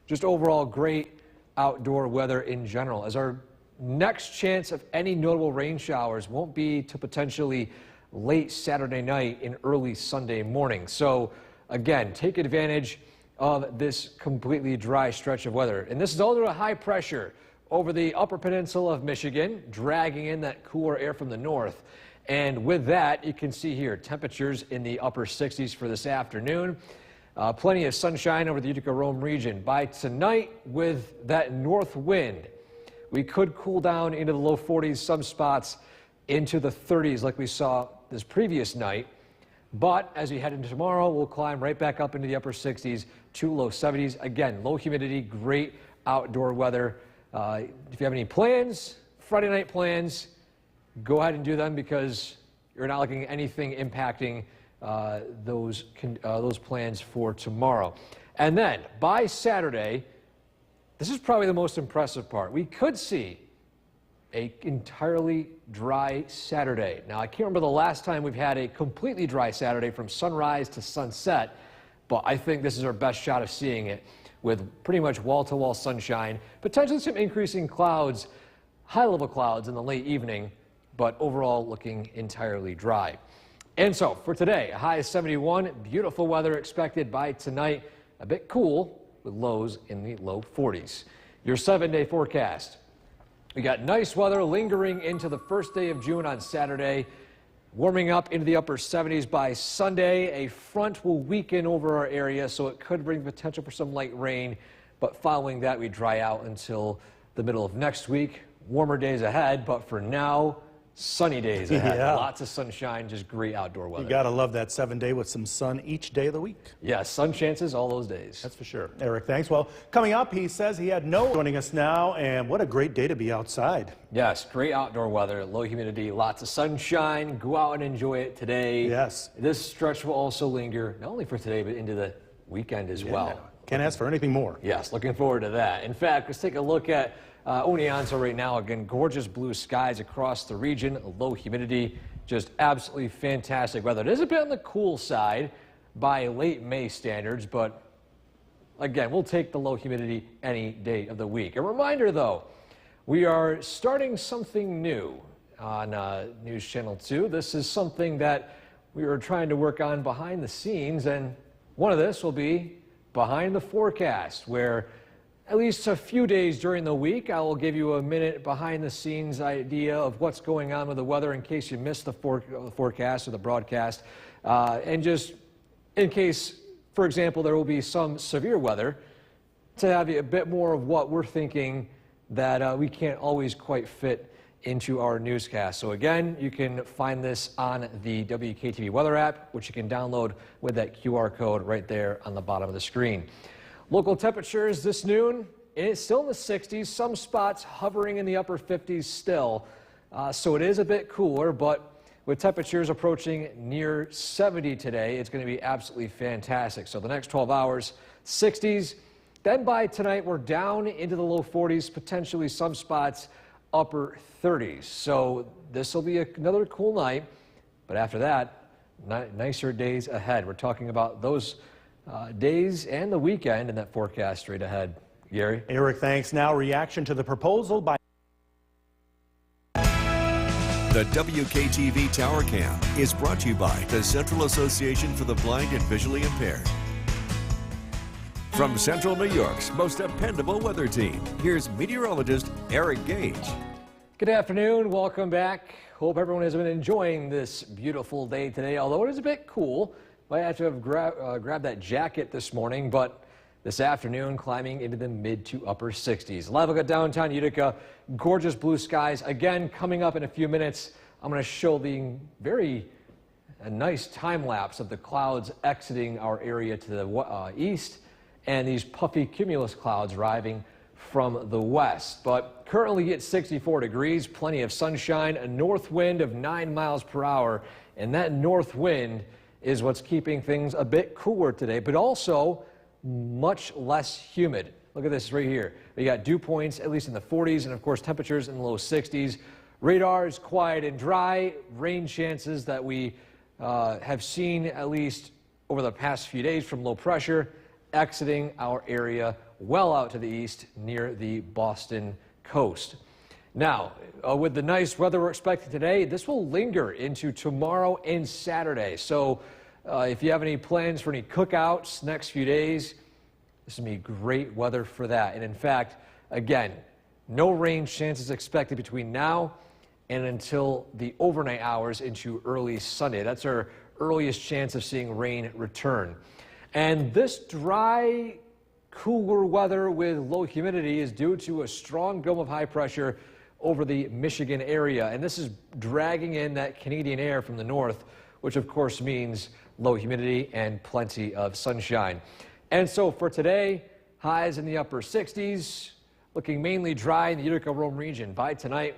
just overall great outdoor weather in general, as our next chance of any notable rain showers won't be to potentially late Saturday night and early Sunday morning. So again, take advantage of this completely dry stretch of weather. And this is all due to high pressure over the upper peninsula of Michigan, dragging in that cooler air from the north. And with that, you can see here temperatures in the upper 60s for this afternoon. Plenty of sunshine over the Utica-Rome region. By tonight, with that north wind, we could cool down into the low 40s, some spots into the 30s like we saw this previous night. But as we head into tomorrow, we'll climb right back up into the upper 60s to low 70s. Again, low humidity, great outdoor weather. If you have any plans, Friday night plans, go ahead and do them because you're not looking at anything impacting those plans for tomorrow. And then by Saturday, this is probably the most impressive part. We could see an entirely dry Saturday. Now, I can't remember the last time we've had a completely dry Saturday from sunrise to sunset, but I think this is our best shot of seeing it with pretty much wall-to-wall sunshine, potentially some increasing clouds, high-level clouds in the late evening, but overall looking entirely dry. And so for today, a high of 71, beautiful weather expected by tonight, a bit cool with lows in the low 40s. Your 7-day forecast. We got nice weather lingering into the first day of June on Saturday, warming up into the upper 70s by Sunday. A front will weaken over our area, so it could bring potential for some light rain, but following that, we dry out until the middle of next week. Warmer days ahead, but for now, sunny days ahead. Yeah. Lots of sunshine, just great outdoor weather. You gotta love that 7-day with some sun each day of the week. Yeah, sun chances all those days. That's for sure. Eric, thanks. Well, coming up, he says he had no joining us now, and what a great day to be outside. Yes, great outdoor weather, low humidity, lots of sunshine. Go out and enjoy it today. Yes. This stretch will also linger, not only for today, but into the weekend as well. Can't ask for anything more. Yes, looking forward to that. In fact, let's take a look at Oneonta right now. Again, gorgeous blue skies across the region, low humidity, just absolutely fantastic weather. It is a bit on the cool side by late May standards, but again, we'll take the low humidity any day of the week. A reminder though, we are starting something new on News Channel 2. This is something that we are trying to work on behind the scenes, and one of this will be Behind the Forecast, where at least a few days during the week, I will give you a minute behind the scenes idea of what's going on with the weather in case you missed the forecast or the broadcast. And just in case, for example, there will be some severe weather, to have you a bit more of what we're thinking that we can't always quite fit into our newscast. So again, you can find this on the WKTV weather app, which you can download with that QR code right there on the bottom of the screen. Local temperatures this noon, it's still in the 60s, some spots hovering in the upper 50s still. So it is a bit cooler, but with temperatures approaching near 70 today, it's going to be absolutely fantastic. So the next 12 hours, 60s. Then by tonight, we're down into the low 40s, potentially some spots upper 30s. So this will be another cool night. But after that, nicer days ahead. We're talking about those days and the weekend in that forecast straight ahead. Gary? Eric, thanks. Now, reaction to the proposal by The WKTV Tower Cam is brought to you by the Central Association for the Blind and Visually Impaired. From Central New York's most dependable weather team, here's meteorologist Eric Gage. Good afternoon. Welcome back. Hope everyone has been enjoying this beautiful day today, although it is a bit cool. Might have to have grabbed that jacket this morning, but this afternoon climbing into the mid to upper 60s. Live look at downtown Utica. Gorgeous blue skies. Again, coming up in a few minutes, I'm going to show the a nice time lapse of the clouds exiting our area to the east, and these puffy cumulus clouds arriving from the west. But currently it's 64 degrees, plenty of sunshine, a north wind of 9 miles per hour, and that north wind is what's keeping things a bit cooler today, but also much less humid. Look at this right here. We got dew points at least in the 40s, and of course temperatures in the low 60s. Radar is quiet and dry. Rain chances that we have seen at least over the past few days from low pressure exiting our area well out to the east near the Boston coast. Now, with the nice weather we're expecting today, this will linger into tomorrow and Saturday. So if you have any plans for any cookouts next few days, this will be great weather for that. And in fact, again, no rain chances expected between now and until the overnight hours into early Sunday. That's our earliest chance of seeing rain return. And this dry, cooler weather with low humidity is due to a strong dome of high pressure over the Michigan area. And this is dragging in that Canadian air from the north, which of course means low humidity and plenty of sunshine. And so for today, highs in the upper 60s, looking mainly dry in the Utica-Rome region. By tonight,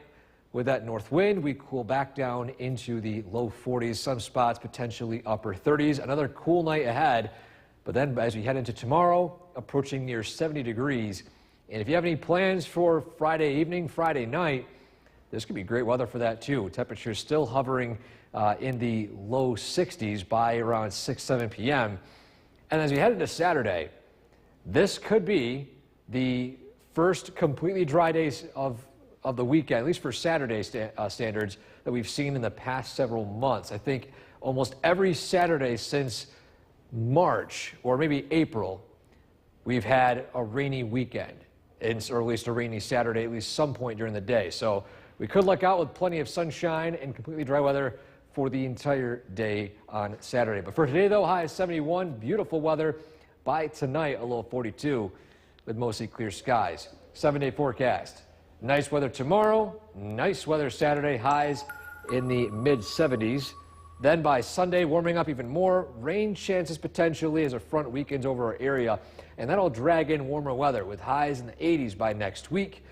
with that north wind, we cool back down into the low 40s, some spots potentially upper 30s. Another cool night ahead. But then as we head into tomorrow, approaching near 70 degrees. And if you have any plans for Friday evening, Friday night, this could be great weather for that too. Temperatures still hovering in the low 60s by around 6, 7 p.m. And as we head into Saturday, this could be the first completely dry days of the weekend, at least for Saturday standards, that we've seen in the past several months. I think almost every Saturday since March or maybe April, we've had a rainy weekend, or at least a rainy Saturday, at least some point during the day. So we could look out with plenty of sunshine and completely dry weather for the entire day on Saturday. But for today, though, high is 71, beautiful weather. By tonight, a low of 42 with mostly clear skies. 7-day forecast. Nice weather tomorrow, nice weather Saturday, highs in the mid-70s. Then by Sunday, warming up even more. Rain chances potentially as a front weekends over our area. And that'll drag in warmer weather with highs in the 80s by next week.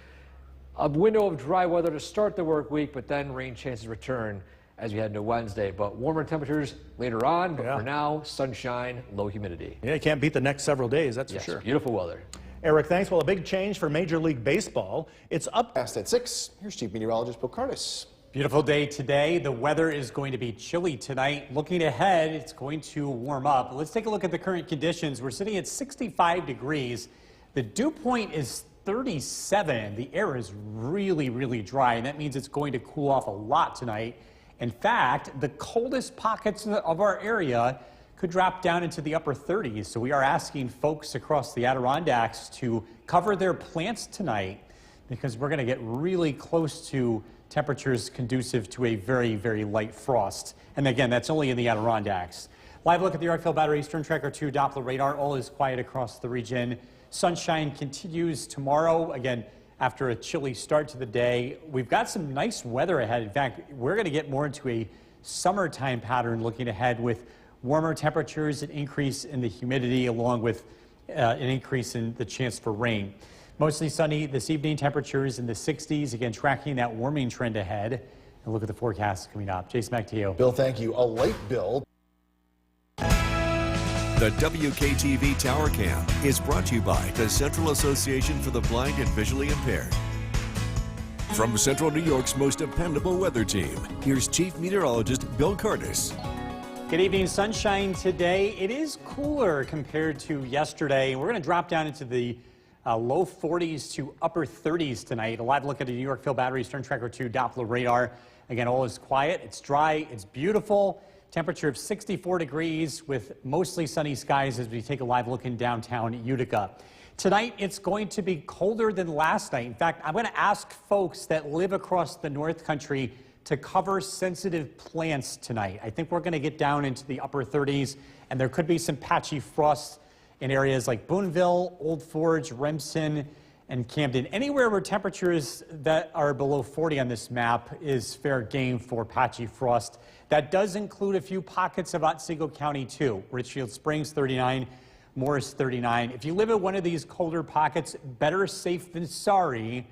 A window of dry weather to start the work week, but then rain chances return as we head into Wednesday. But warmer temperatures later on, but for now, sunshine, low humidity. Yeah, you can't beat the next several days, that's for sure. Beautiful weather. Eric, thanks. Well, a big change for Major League Baseball. It's up Past at 6. Here's Chief Meteorologist Bill Curtis. Beautiful day today. The weather is going to be chilly tonight. Looking ahead, it's going to warm up. Let's take a look at the current conditions. We're sitting at 65 degrees. The dew point is 37. The air is really, really dry, and that means it's going to cool off a lot tonight. In fact, the coldest pockets of our area could drop down into the upper 30s. So we are asking folks across the Adirondacks to cover their plants tonight because we're going to get really close to temperatures conducive to a very, very light frost. And again, that's only in the Adirondacks. Live look at the Yorkville Battery Storm Tracker 2 Doppler radar. All is quiet across the region. Sunshine continues tomorrow. Again, after a chilly start to the day, we've got some nice weather ahead. In fact, we're going to get more into a summertime pattern looking ahead with warmer temperatures, an increase in the humidity, along with an increase in the chance for rain. Mostly sunny this evening, temperatures in the 60s. Again, tracking that warming trend ahead. And look at the forecast coming up. Jason, back to you. Bill, thank you. A late bill. The WKTV Tower Cam is brought to you by the Central Association for the Blind and Visually Impaired. From Central New York's most dependable weather team, here's Chief Meteorologist Bill Curtis. Good evening. Sunshine today. It is cooler compared to yesterday. We're going to drop down into the low 40s to upper 30s tonight. A live look at the Yorkville Battery Storm Tracker 2 Doppler radar. Again, all is quiet. It's dry. It's beautiful. Temperature of 64 degrees with mostly sunny skies as we take a live look in downtown Utica. Tonight, it's going to be colder than last night. In fact, I'm going to ask folks that live across the North Country to cover sensitive plants tonight. I think we're going to get down into the upper 30s, and there could be some patchy frost in areas like Boonville, Old Forge, Remsen, and Camden. Anywhere where temperatures that are below 40 on this map is fair game for patchy frost. That does include a few pockets of Otsego County too. Richfield Springs 39, Morris 39. If you live in one of these colder pockets, better safe than sorry.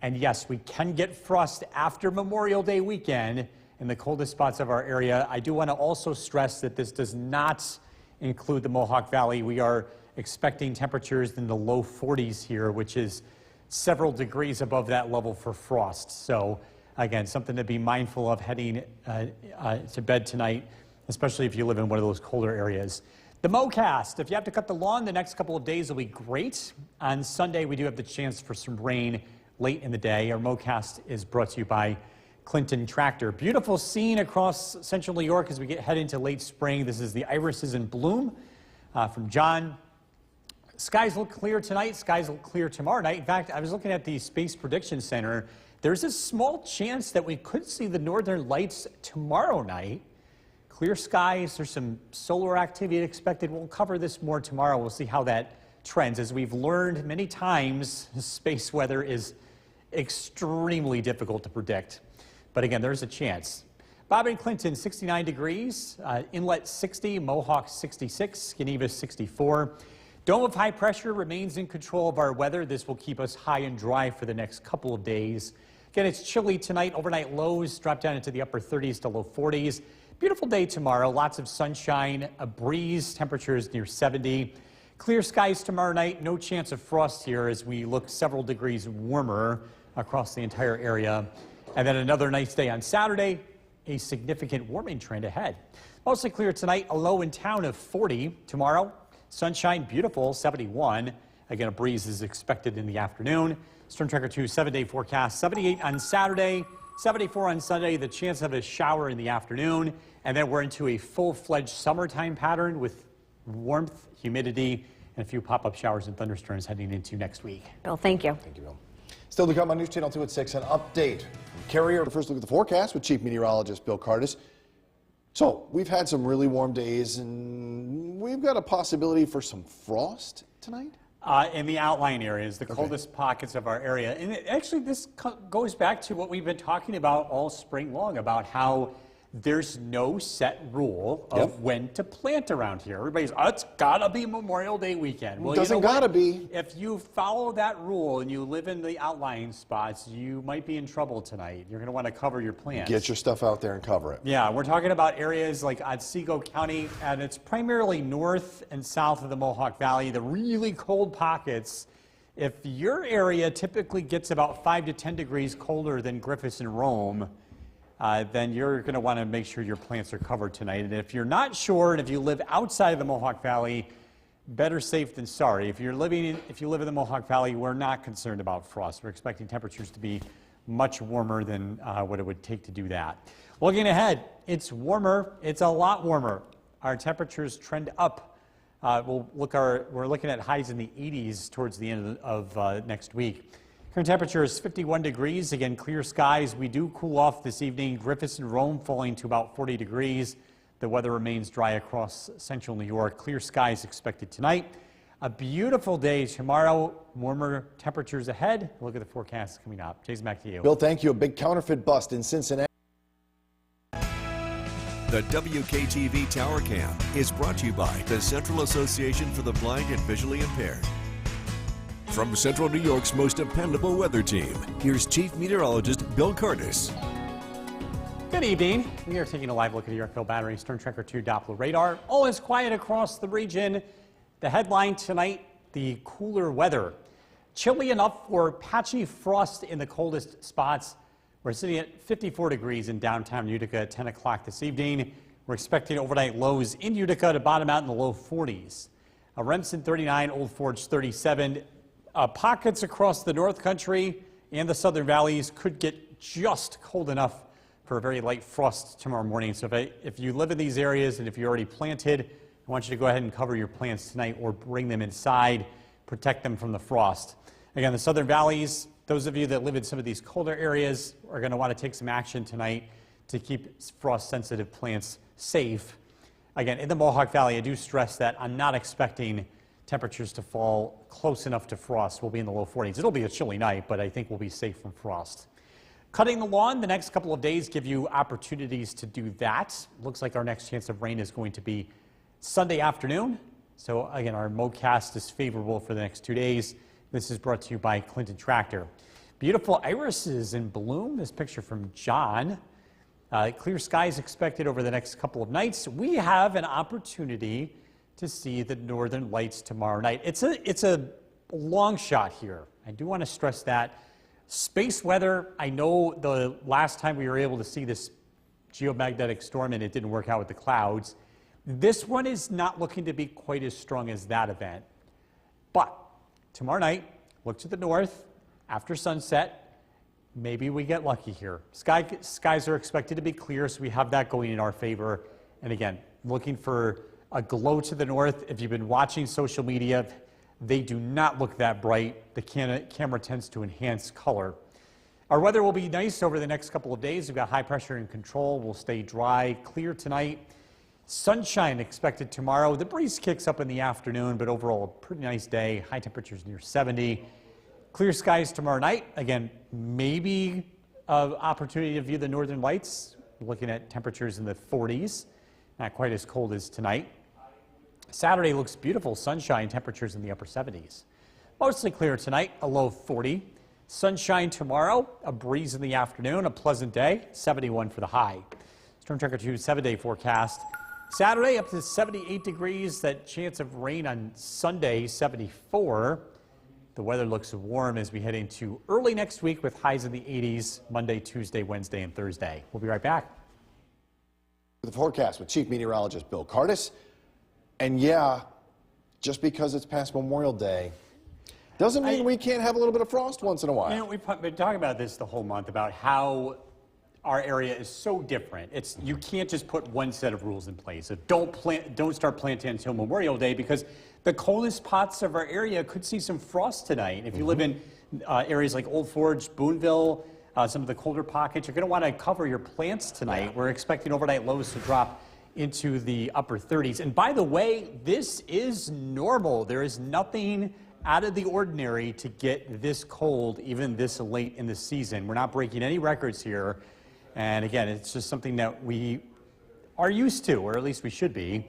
And yes, we can get frost after Memorial Day weekend in the coldest spots of our area. I do want to also stress that this does not include the Mohawk Valley. We are expecting temperatures in the low 40s here, which is several degrees above that level for frost. So again, something to be mindful of heading to bed tonight, especially if you live in one of those colder areas. The MoCast, if you have to cut the lawn, the next couple of days will be great. On Sunday, we do have the chance for some rain late in the day. Our MoCast is brought to you by Clinton Tractor. Beautiful scene across central New York as we head into late spring. This is the irises in bloom from John. Skies look clear tonight. Skies look clear tomorrow night. In fact, I was looking at the Space Prediction Center. There's a small chance that we could see the northern lights tomorrow night. Clear skies. There's some solar activity expected. We'll cover this more tomorrow. We'll see how that trends. As we've learned many times, space weather is extremely difficult to predict. But again, there's a chance. Bob and Clinton, 69 degrees. Inlet 60, Mohawk 66, Geneva 64. Dome of high pressure remains in control of our weather. This will keep us high and dry for the next couple of days. Again, it's chilly tonight. Overnight lows drop down into the upper 30s to low 40s. Beautiful day tomorrow. Lots of sunshine, a breeze, temperatures near 70. Clear skies tomorrow night. No chance of frost here as we look several degrees warmer across the entire area. And then another nice day on Saturday. A significant warming trend ahead. Mostly clear tonight. A low in town of 40 tomorrow. Sunshine, beautiful, 71. Again, a breeze is expected in the afternoon. Storm Tracker 2 7-day forecast, 78 on Saturday, 74 on Sunday, the chance of a shower in the afternoon. And then we're into a full-fledged summertime pattern with warmth, humidity, and a few pop-up showers and thunderstorms heading into next week. Bill, thank you. Thank you, Bill. Still to come on News Channel 2 at 6, an update from Carrier. First look at the forecast with Chief Meteorologist Bill Curtis. So we've had some really warm days, and we've got a possibility for some frost tonight? In the outlying areas, the coldest pockets of our area. And actually, this goes back to what we've been talking about all spring long, about how there's no set rule of when to plant around here. Everybody's, oh, it's gotta be Memorial Day weekend. Well, doesn't gotta be. If you follow that rule and you live in the outlying spots, you might be in trouble tonight. You're gonna wanna cover your plants. Get your stuff out there and cover it. Yeah, we're talking about areas like Otsego County, and it's primarily north and south of the Mohawk Valley, the really cold pockets. If your area typically gets about 5 to 10 degrees colder than Griffiths and Rome, then you're going to want to make sure your plants are covered tonight. And if you're not sure, and if you live outside of the Mohawk Valley, better safe than sorry. If you live in the Mohawk Valley, we're not concerned about frost. We're expecting temperatures to be much warmer than what it would take to do that. Looking ahead, it's warmer. It's a lot warmer. Our temperatures trend up. We're looking at highs in the 80s towards the end of next week. Current temperature is 51 degrees. Again, clear skies. We do cool off this evening. Griffith and Rome falling to about 40 degrees. The weather remains dry across central New York. Clear skies expected tonight. A beautiful day tomorrow. Warmer temperatures ahead. Look at the forecast coming up. Jason, back to you. Bill, thank you. A big counterfeit bust in Cincinnati. The WKTV Tower Cam is brought to you by the Central Association for the Blind and Visually Impaired. From Central New York's most dependable weather team, here's Chief Meteorologist Bill Curtis. Good evening. We are taking a live look at the Yorkville Battery Storm Tracker 2 Doppler radar. All is quiet across the region. The headline tonight, the cooler weather. Chilly enough for patchy frost in the coldest spots. We're sitting at 54 degrees in downtown Utica at 10 o'clock this evening. We're expecting overnight lows in Utica to bottom out in the low 40s. Remsen 39, Old Forge 37. Pockets across the North Country and the southern valleys could get just cold enough for a very light frost tomorrow morning. So if you live in these areas and if you're already planted, I want you to go ahead and cover your plants tonight or bring them inside, protect them from the frost. Again, the southern valleys, those of you that live in some of these colder areas are going to want to take some action tonight to keep frost-sensitive plants safe. Again, in the Mohawk Valley, I do stress that I'm not expecting temperatures to fall close enough to frost. We'll be in the low 40s. It'll be a chilly night, but I think we'll be safe from frost. Cutting the lawn, the next couple of days give you opportunities to do that. Looks like our next chance of rain is going to be Sunday afternoon. So again, our MoCast is favorable for the next 2 days. This is brought to you by Clinton Tractor. Beautiful irises in bloom. This picture from John. Clear skies expected over the next couple of nights. We have an opportunity to see the northern lights tomorrow night. It's a long shot here. I do want to stress that. Space weather, I know the last time we were able to see this geomagnetic storm and it didn't work out with the clouds. This one is not looking to be quite as strong as that event. But tomorrow night, look to the north after sunset. Maybe we get lucky here. Skies are expected to be clear, so we have that going in our favor. And again, looking for a glow to the north. If you've been watching social media, they do not look that bright. The camera tends to enhance color. Our weather will be nice over the next couple of days. We've got high pressure in control. We'll stay dry, clear tonight. Sunshine expected tomorrow. The breeze kicks up in the afternoon, but overall a pretty nice day. High temperatures near 70. Clear skies tomorrow night. Again, maybe an opportunity to view the northern lights. We're looking at temperatures in the 40s. Not quite as cold as tonight. Saturday looks beautiful. Sunshine, temperatures in the upper 70s. Mostly clear tonight, a low 40. Sunshine tomorrow, a breeze in the afternoon, a pleasant day, 71 for the high. Storm Tracker 2 7-day forecast. Saturday up to 78 degrees. That chance of rain on Sunday, 74. The weather looks warm as we head into early next week with highs in the 80s, Monday, Tuesday, Wednesday, and Thursday. We'll be right back. The forecast with Chief Meteorologist Bill Curtis. And yeah, just because it's past Memorial Day doesn't mean we can't have a little bit of frost once in a while. You know, we've been talking about this the whole month, about how our area is so different. You can't just put one set of rules in place. So don't start planting until Memorial Day, because the coldest spots of our area could see some frost tonight. If you live in areas like Old Forge, Boonville, some of the colder pockets, you're going to want to cover your plants tonight. Yeah. We're expecting overnight lows to drop into the upper 30s. And by the way, this is normal. There is nothing out of the ordinary to get this cold even this late in the season. We're not breaking any records here. And again, it's just something that we are used to, or at least we should be.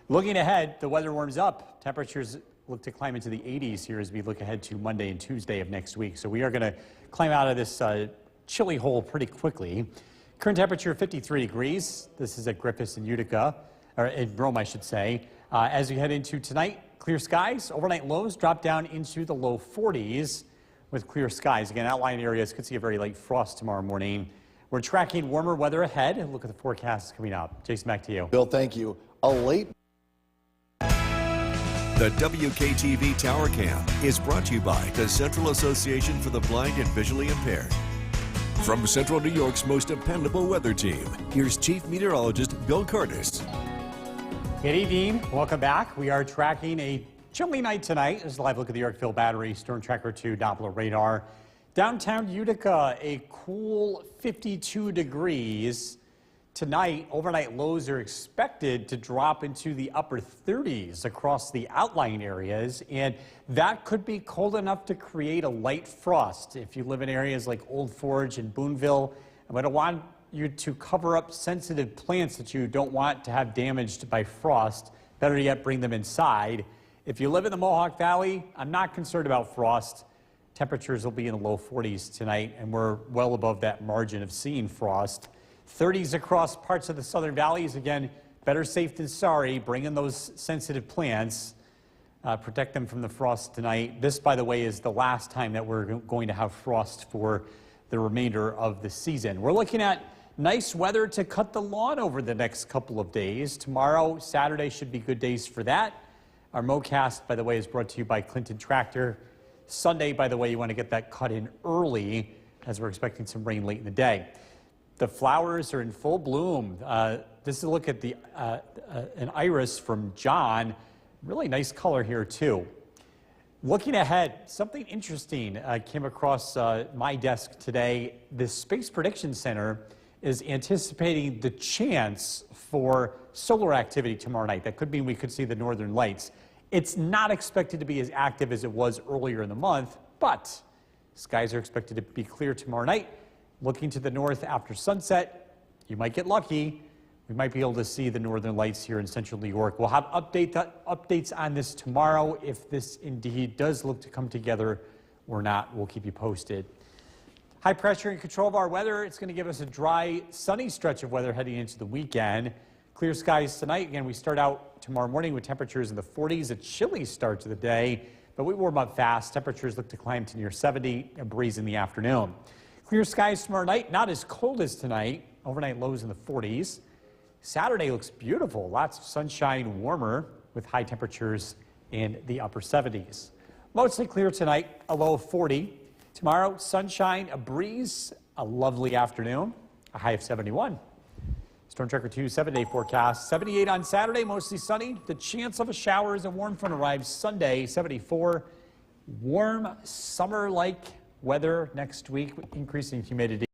Looking ahead, the weather warms up. Temperatures look to climb into the 80s here as we look ahead to Monday and Tuesday of next week. So we are going to climb out of this chilly hole pretty quickly. Current temperature 53 degrees. This is at Griffith and Utica, or in Rome, I should say. As we head into tonight, clear skies. Overnight lows drop down into the low 40s with clear skies. Again, outlying areas could see a very light frost tomorrow morning. We're tracking warmer weather ahead. Look at the forecast coming up. Jason, back to you. Bill, thank you. A late The WKTV Tower Cam is brought to you by the Central Association for the Blind and Visually Impaired. From Central New York's most dependable weather team, here's Chief Meteorologist Bill Curtis. Good evening. Welcome back. We are tracking a chilly night tonight. This is a live look at the Yorkville Battery Storm Tracker 2 Doppler radar. Downtown Utica, a cool 52 degrees. Tonight, overnight lows are expected to drop into the upper 30s across the outlying areas, and that could be cold enough to create a light frost. If you live in areas like Old Forge and Boonville, I'm going to want you to cover up sensitive plants that you don't want to have damaged by frost. Better yet, bring them inside. If you live in the Mohawk Valley, I'm not concerned about frost. Temperatures will be in the low 40s tonight, and we're well above that margin of seeing frost. 30s across parts of the southern valleys. Again, better safe than sorry. Bring in those sensitive plants. Protect them from the frost tonight. This, by the way, is the last time that we're going to have frost for the remainder of the season. We're looking at nice weather to cut the lawn over the next couple of days. Tomorrow, Saturday should be good days for that. Our MoCast, by the way, is brought to you by Clinton Tractor. Sunday, by the way, you want to get that cut in early as we're expecting some rain late in the day. The flowers are in full bloom. This is a look at an iris from John. Really nice color here, too. Looking ahead, something interesting came across my desk today. The Space Prediction Center is anticipating the chance for solar activity tomorrow night. That could mean we could see the northern lights. It's not expected to be as active as it was earlier in the month, but skies are expected to be clear tomorrow night. Looking to the north after sunset, you might get lucky. We might be able to see the northern lights here in central New York. We'll have updates on this tomorrow. If this indeed does look to come together or not, we'll keep you posted. High pressure in control of our weather. It's going to give us a dry, sunny stretch of weather heading into the weekend. Clear skies tonight. Again, we start out tomorrow morning with temperatures in the 40s. A chilly start to the day, but we warm up fast. Temperatures look to climb to near 70, a breeze in the afternoon. Clear skies tomorrow night, not as cold as tonight. Overnight lows in the 40s. Saturday looks beautiful. Lots of sunshine, warmer with high temperatures in the upper 70s. Mostly clear tonight, a low of 40. Tomorrow, sunshine, a breeze, a lovely afternoon, a high of 71. Storm Tracker 2 7-day forecast. 78 on Saturday, mostly sunny. The chance of a shower as a warm front arrives Sunday, 74. Warm, summer-like weather next week, increasing humidity.